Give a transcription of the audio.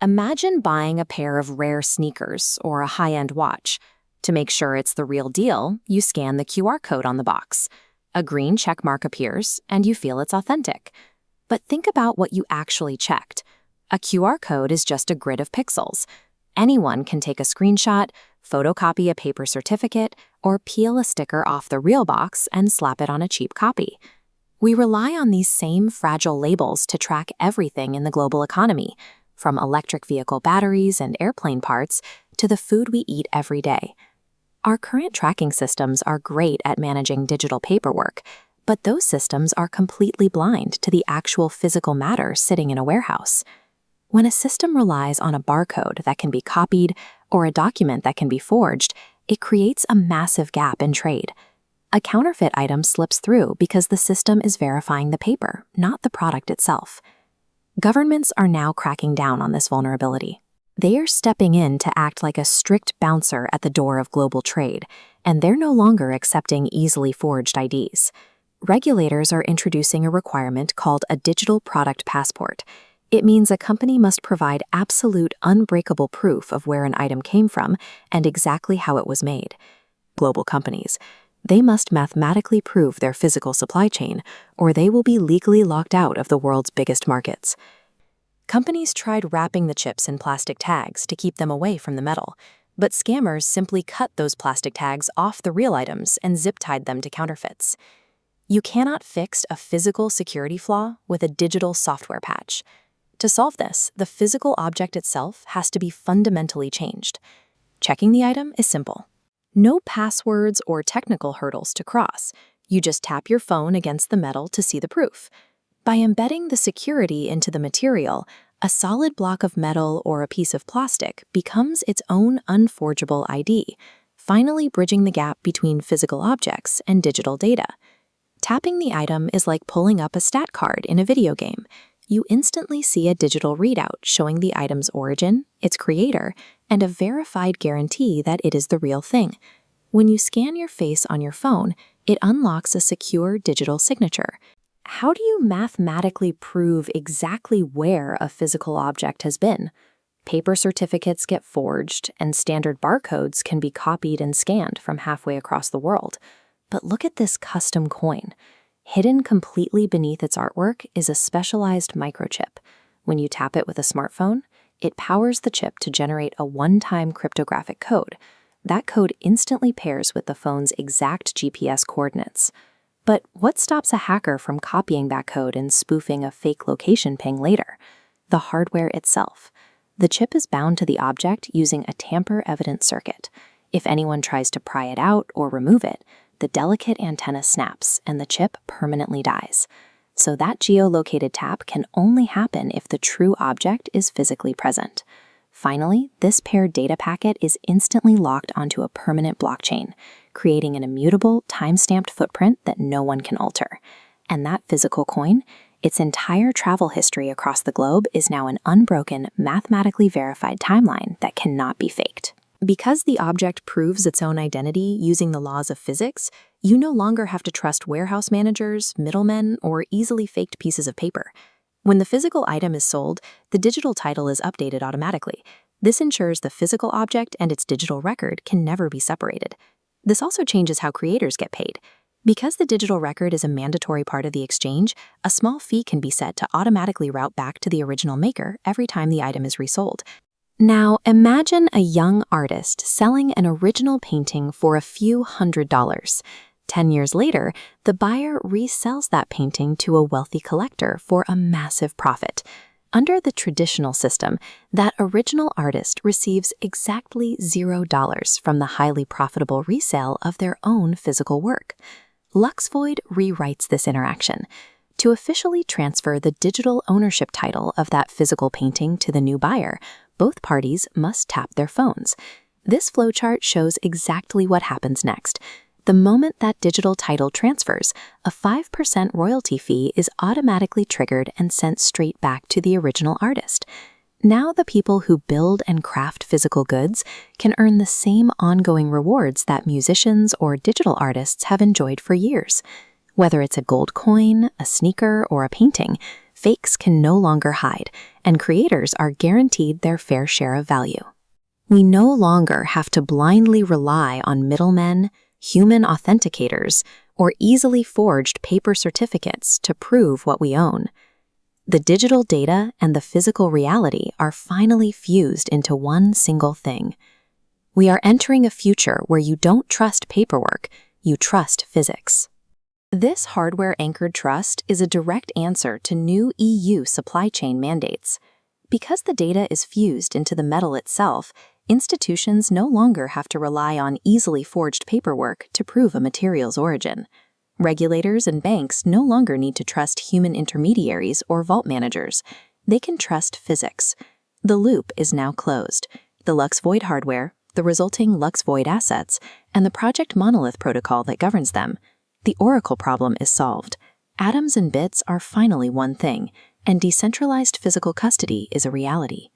Imagine buying a pair of rare sneakers or a high-end watch. To make sure it's the real deal, you scan the QR code on the box. A green check mark appears, and you feel it's authentic. But think about what you actually checked. A QR code is just a grid of pixels. Anyone can take a screenshot, photocopy a paper certificate, or peel a sticker off the real box and slap it on a cheap copy. We rely on these same fragile labels to track everything in the global economy, from electric vehicle batteries and airplane parts to the food we eat every day. Our current tracking systems are great at managing digital paperwork, but those systems are completely blind to the actual physical matter sitting in a warehouse. When a system relies on a barcode that can be copied or a document that can be forged, it creates a massive gap in trade. A counterfeit item slips through because the system is verifying the paper, not the product itself. Governments are now cracking down on this vulnerability. They are stepping in to act like a strict bouncer at the door of global trade, and they're no longer accepting easily forged IDs. Regulators are introducing a requirement called a digital product passport. It means a company must provide absolute unbreakable proof of where an item came from and exactly how it was made. Global companies, they must mathematically prove their physical supply chain, or they will be legally locked out of the world's biggest markets. Companies tried wrapping the chips in plastic tags to keep them away from the metal, but scammers simply cut those plastic tags off the real items and zip-tied them to counterfeits. You cannot fix a physical security flaw with a digital software patch. To solve this, the physical object itself has to be fundamentally changed. Checking the item is simple. No passwords or technical hurdles to cross. You just tap your phone against the metal to see the proof. By embedding the security into the material, a solid block of metal or a piece of plastic becomes its own unforgeable ID, finally bridging the gap between physical objects and digital data. Tapping the item is like pulling up a stat card in a video game. You instantly see a digital readout showing the item's origin, its creator, and a verified guarantee that it is the real thing. When you scan your face on your phone, it unlocks a secure digital signature. How do you mathematically prove exactly where a physical object has been? Paper certificates get forged, and standard barcodes can be copied and scanned from halfway across the world. But look at this custom coin. Hidden completely beneath its artwork is a specialized microchip. When you tap it with a smartphone, it powers the chip to generate a one-time cryptographic code. That code instantly pairs with the phone's exact GPS coordinates. But what stops a hacker from copying that code and spoofing a fake location ping later? The hardware itself. The chip is bound to the object using a tamper-evident circuit. If anyone tries to pry it out or remove it, the delicate antenna snaps and the chip permanently dies. So that geolocated tap can only happen if the true object is physically present. Finally, this paired data packet is instantly locked onto a permanent blockchain, creating an immutable, time-stamped footprint that no one can alter. And that physical coin, its entire travel history across the globe is now an unbroken, mathematically verified timeline that cannot be faked. Because the object proves its own identity using the laws of physics, you no longer have to trust warehouse managers, middlemen, or easily faked pieces of paper. When the physical item is sold, the digital title is updated automatically. This ensures the physical object and its digital record can never be separated. This also changes how creators get paid. Because the digital record is a mandatory part of the exchange, a small fee can be set to automatically route back to the original maker every time the item is resold. Now, imagine a young artist selling an original painting for a few $100s. 10 years later, the buyer resells that painting to a wealthy collector for a massive profit. Under the traditional system, that original artist receives exactly $0 from the highly profitable resale of their own physical work. Luxvoid rewrites this interaction. To officially transfer the digital ownership title of that physical painting to the new buyer, both parties must tap their phones. This flowchart shows exactly what happens next. The moment that digital title transfers, a 5% royalty fee is automatically triggered and sent straight back to the original artist. Now the people who build and craft physical goods can earn the same ongoing rewards that musicians or digital artists have enjoyed for years. Whether it's a gold coin, a sneaker, or a painting, fakes can no longer hide, and creators are guaranteed their fair share of value. We no longer have to blindly rely on middlemen, human authenticators, or easily forged paper certificates to prove what we own. The digital data and the physical reality are finally fused into one single thing. We are entering a future where you don't trust paperwork, you trust physics. This hardware-anchored trust is a direct answer to new EU supply chain mandates. Because the data is fused into the metal itself, institutions no longer have to rely on easily forged paperwork to prove a material's origin. Regulators and banks no longer need to trust human intermediaries or vault managers. They can trust physics. The loop is now closed. The Luxvoid hardware, the resulting Luxvoid assets, and the Project Monolith protocol that governs them. The Oracle problem is solved. Atoms and bits are finally one thing, and decentralized physical custody is a reality.